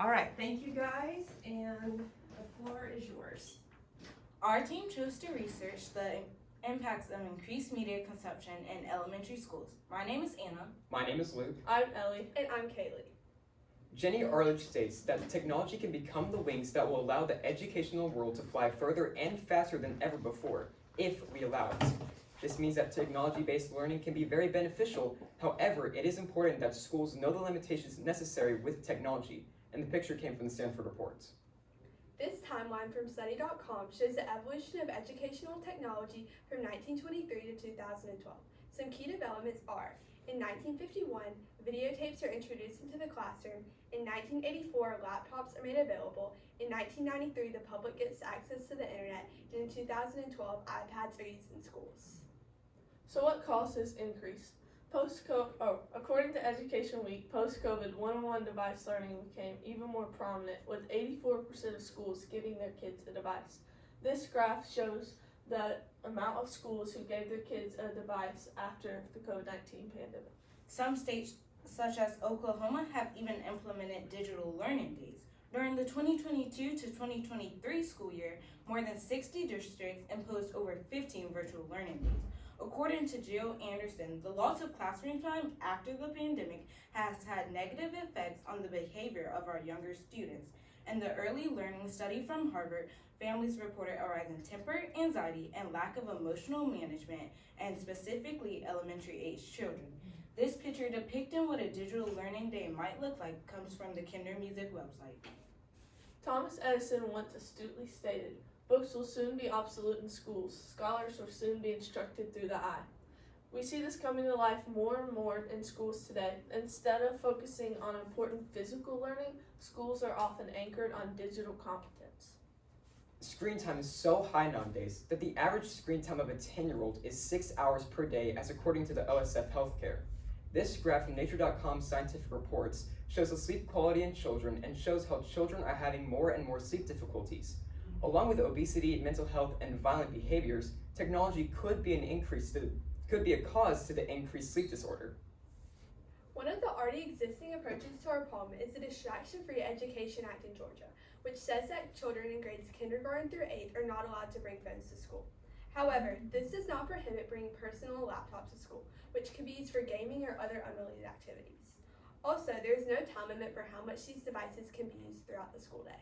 All right, thank you guys, and the floor is yours. Our team chose to research the impacts of increased media consumption in elementary schools. My name is Anna. My name is Luke. I'm Ellie. And I'm Kaylee. Jenny Arledge states that technology can become the wings that will allow the educational world to fly further and faster than ever before, if we allow it. This means that technology-based learning can be very beneficial. However, it is important that schools know the limitations necessary with technology, and the picture came from the Stanford Reports. This timeline from study.com shows the evolution of educational technology from 1923 to 2012. Some key developments are: in 1951, videotapes are introduced into the classroom. In 1984, laptops are made available. In 1993, the public gets access to the internet. And in 2012, iPads are used in schools. So what caused this increase? According to Education Week, post-COVID, one-on-one device learning became even more prominent, with 84% of schools giving their kids a device. This graph shows the amount of schools who gave their kids a device after the COVID-19 pandemic. Some states, such as Oklahoma, have even implemented digital learning days. During the 2022 to 2023 school year, more than 60 districts imposed over 15 virtual learning days. According to Jill Anderson, the loss of classroom time after the pandemic has had negative effects on the behavior of our younger students. In the early learning study from Harvard, families reported a rise in temper, anxiety, and lack of emotional management, and specifically elementary-aged children. This picture depicting what a digital learning day might look like comes from the Kinder Music website. Thomas Edison once astutely stated, "Books will soon be obsolete in schools. Scholars will soon be instructed through the eye." We see this coming to life more and more in schools today. Instead of focusing on important physical learning, schools are often anchored on digital competence. Screen time is so high nowadays that the average screen time of a 10-year-old is 6 hours per day, as according to the OSF Healthcare. This graph from Nature.com Scientific Reports shows the sleep quality in children and shows how children are having more and more sleep difficulties. Along with obesity, mental health, and violent behaviors, technology could be a cause to the increased sleep disorder. One of the already existing approaches to our problem is the Distraction-Free Education Act in Georgia, which says that children in grades kindergarten through 8th are not allowed to bring phones to school. However, this does not prohibit bringing personal laptops to school, which can be used for gaming or other unrelated activities. Also, there is no time limit for how much these devices can be used throughout the school day.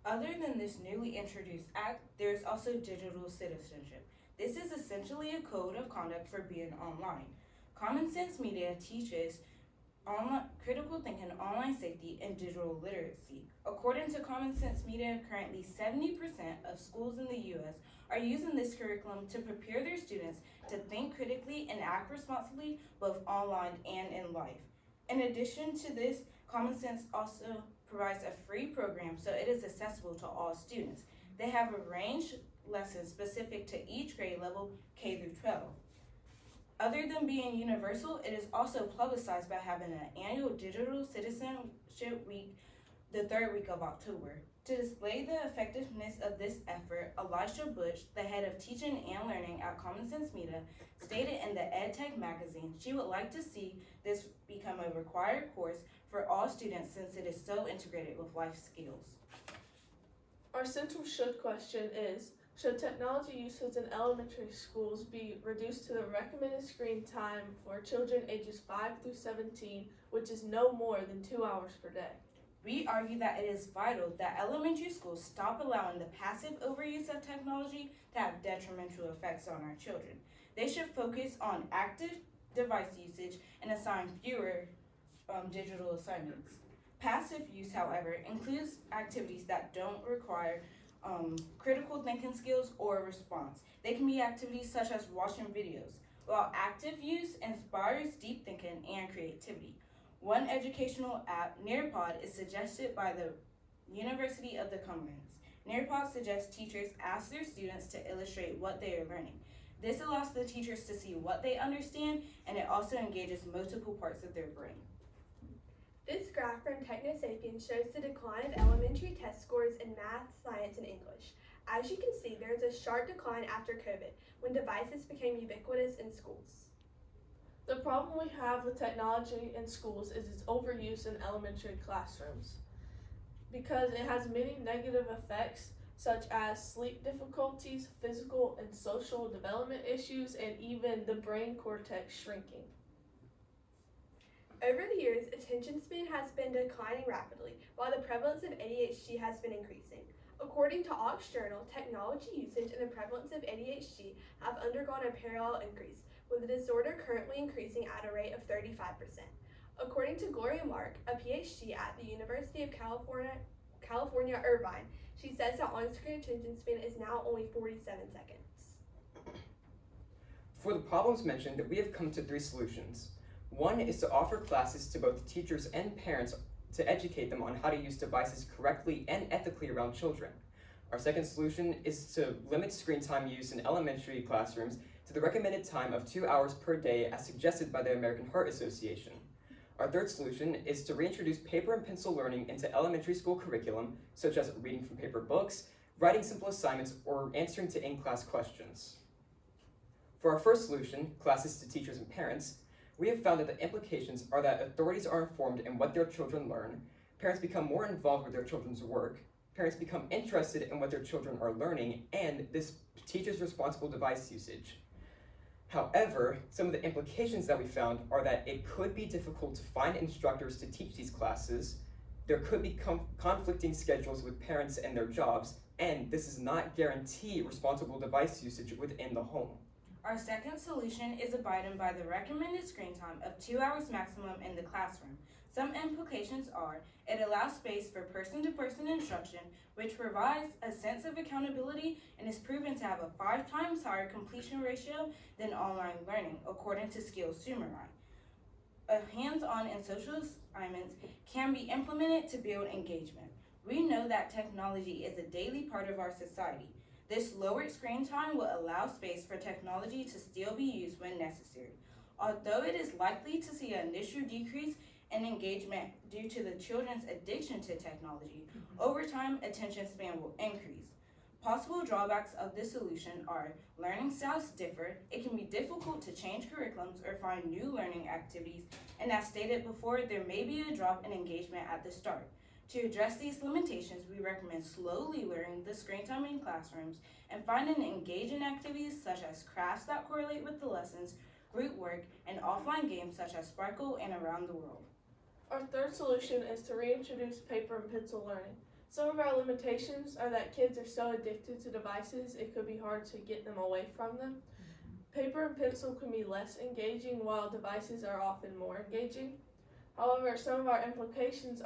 Other than this newly introduced act, there is also digital citizenship. This is essentially a code of conduct for being online. Common Sense Media teaches critical thinking, online safety, and digital literacy. According to Common Sense Media, currently 70% of schools in the U.S. are using this curriculum to prepare their students to think critically and act responsibly both online and in life. In addition to this, Common Sense also provides a free program so it is accessible to all students. They have arranged lessons specific to each grade level, K through 12. Other than being universal, it is also publicized by having an annual Digital Citizenship Week, the third week of October. To display the effectiveness of this effort, Elisha Butch, the head of teaching and learning at Common Sense Media, stated in the EdTech magazine she would like to see this become a required course for all students since it is so integrated with life skills. Our central should question is, should technology usage in elementary schools be reduced to the recommended screen time for children ages 5 through 17, which is no more than 2 hours per day? We argue that it is vital that elementary schools stop allowing the passive overuse of technology to have detrimental effects on our children. They should focus on active device usage and assign fewer digital assignments. Passive use, however, includes activities that don't require critical thinking skills or response. They can be activities such as watching videos, while active use inspires deep thinking and creativity. One educational app, Nearpod, is suggested by the University of the Commons. Nearpod suggests teachers ask their students to illustrate what they are learning. This allows the teachers to see what they understand, and it also engages multiple parts of their brain. This graph from Technosapiens shows the decline of elementary test scores in math, science, and English. As you can see, there is a sharp decline after COVID, when devices became ubiquitous in schools. The problem we have with technology in schools is its overuse in elementary classrooms. because it has many negative effects such as sleep difficulties, physical and social development issues, and even the brain cortex shrinking. Over the years, attention span has been declining rapidly, while the prevalence of ADHD has been increasing. According to Ox Journal, technology usage and the prevalence of ADHD have undergone a parallel increase, with the disorder currently increasing at a rate of 35%. According to Gloria Mark, a PhD at the University of California, Irvine, she says that on-screen attention span is now only 47 seconds. For the problems mentioned, we have come to 3 solutions. One is to offer classes to both teachers and parents to educate them on how to use devices correctly and ethically around children. Our second solution is to limit screen time use in elementary classrooms to the recommended time of 2 hours per day as suggested by the American Heart Association. Our third solution is to reintroduce paper and pencil learning into elementary school curriculum, such as reading from paper books, writing simple assignments, or answering to in-class questions. For our first solution, classes to teachers and parents, we have found that the implications are that authorities are informed in what their children learn, parents become more involved with their children's work, parents become interested in what their children are learning, and this teaches responsible device usage. However, some of the implications that we found are that it could be difficult to find instructors to teach these classes, there could be conflicting schedules with parents and their jobs, and this does not guarantee responsible device usage within the home. Our second solution is abiding by the recommended screen time of 2 hours maximum in the classroom. Some implications are it allows space for person-to-person instruction, which provides a sense of accountability and is proven to have a 5 times higher completion ratio than online learning, according to Skills Sumerai. Hands-on and social assignments can be implemented to build engagement. We know that technology is a daily part of our society. This lowered screen time will allow space for technology to still be used when necessary. Although it is likely to see an initial decrease in engagement due to the children's addiction to technology, over time, attention span will increase. Possible drawbacks of this solution are learning styles differ, it can be difficult to change curriculums or find new learning activities, and as stated before, there may be a drop in engagement at the start. To address these limitations, we recommend slowly lowering the screen time in classrooms and finding engaging activities such as crafts that correlate with the lessons, group work, and offline games such as Sparkle and Around the World. Our third solution is to reintroduce paper and pencil learning. Some of our limitations are that kids are so addicted to devices, it could be hard to get them away from them. Paper and pencil can be less engaging, while devices are often more engaging. However, some of our implications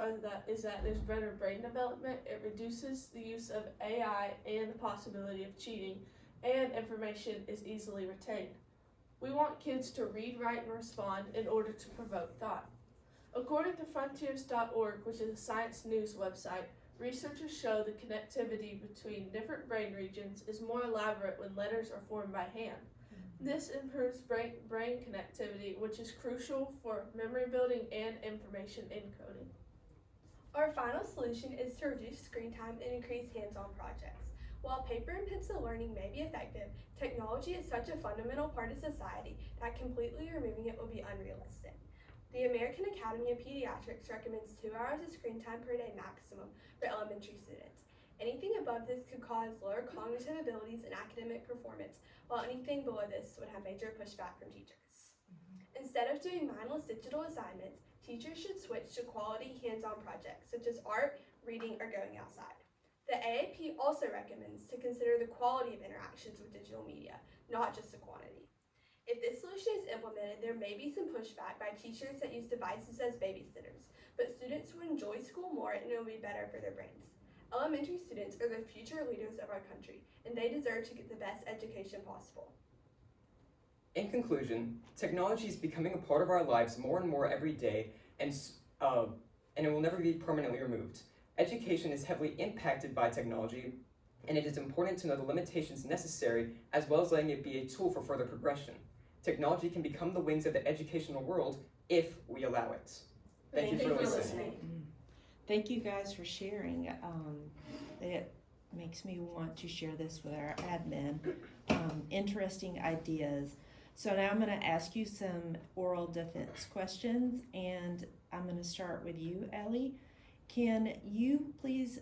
is that there's better brain development, it reduces the use of AI and the possibility of cheating, and information is easily retained. We want kids to read, write, and respond in order to provoke thought. According to Frontiers.org, which is a science news website, researchers show the connectivity between different brain regions is more elaborate when letters are formed by hand. This improves brain connectivity, which is crucial for memory building and information encoding. Our final solution is to reduce screen time and increase hands-on projects. While paper and pencil learning may be effective, technology is such a fundamental part of society that completely removing it would be unrealistic. The American Academy of Pediatrics recommends 2 hours of screen time per day maximum for elementary students. Anything above this could cause lower cognitive abilities and academic performance, while anything below this would have major pushback from teachers. Instead of doing mindless digital assignments, teachers should switch to quality hands-on projects such as art, reading, or going outside. The AAP also recommends to consider the quality of interactions with digital media, not just the quantity. If this solution is implemented, there may be some pushback by teachers that use devices as babysitters, but students would enjoy school more and it will be better for their brains. Elementary students are the future leaders of our country, and they deserve to get the best education possible. In conclusion, technology is becoming a part of our lives more and more every day, and it will never be permanently removed. Education is heavily impacted by technology, and it is important to know the limitations necessary, as well as letting it be a tool for further progression. Technology can become the wings of the educational world if we allow it. Thank you for listening. Thank you guys for sharing. It makes me want to share this with our admin. Interesting ideas. So now I'm going to ask you some oral defense questions, and I'm going to start with you, Ellie. can you please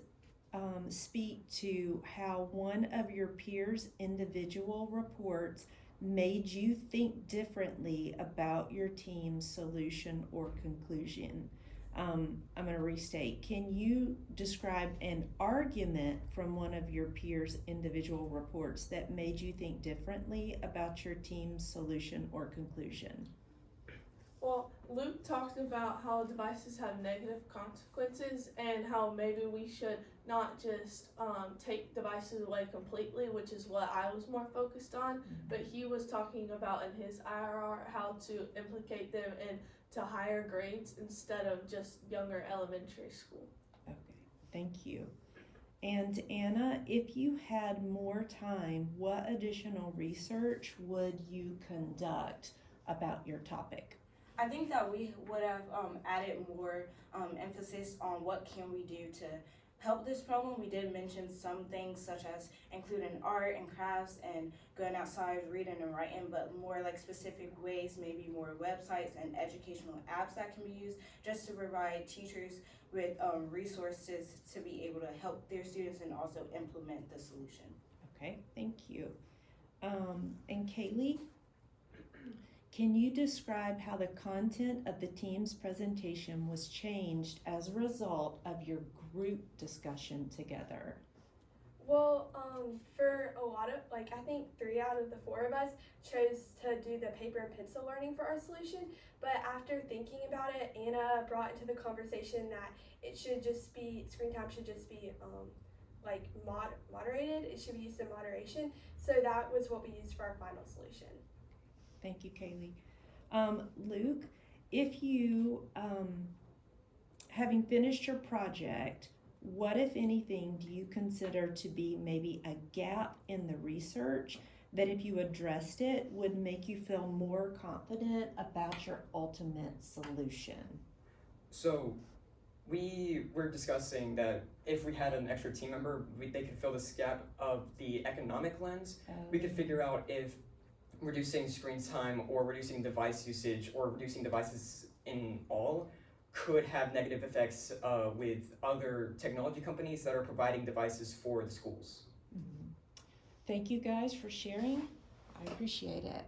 speak to how one of your peers' individual reports made you think differently about your team's solution or conclusion? I'm going to restate. Can you describe an argument from one of your peers' individual reports that made you think differently about your team's solution or conclusion? Well, Luke talked about how devices have negative consequences and how maybe we should not just take devices away completely, which is what I was more focused on. But he was talking about in his IRR how to implicate them into higher grades instead of just younger elementary school. Okay, thank you. And Anna, if you had more time, what additional research would you conduct about your topic? I think that we would have added more emphasis on what can we do to help this problem. We did mention some things such as including art and crafts and going outside, reading and writing, but more like specific ways, maybe more websites and educational apps that can be used just to provide teachers with resources to be able to help their students and also implement the solution. Okay, thank you. And Kaylee, can you describe how the content of the team's presentation was changed as a result of your group discussion together? Well, for a lot of, I think 3 out of the 4 of us chose to do the paper and pencil learning for our solution. But after thinking about it, Anna brought into the conversation that it should just be, screen time should just be, moderated. It should be used in moderation. So that was what we used for our final solution. Thank you, Kaylee. Luke, if you, having finished your project, what, if anything, do you consider to be maybe a gap in the research that if you addressed it would make you feel more confident about your ultimate solution? So we were discussing that if we had an extra team member, they could fill this gap of the economic lens. We could figure out if reducing screen time or reducing device usage or reducing devices in all could have negative effects with other technology companies that are providing devices for the schools. Thank you guys for sharing. I appreciate it.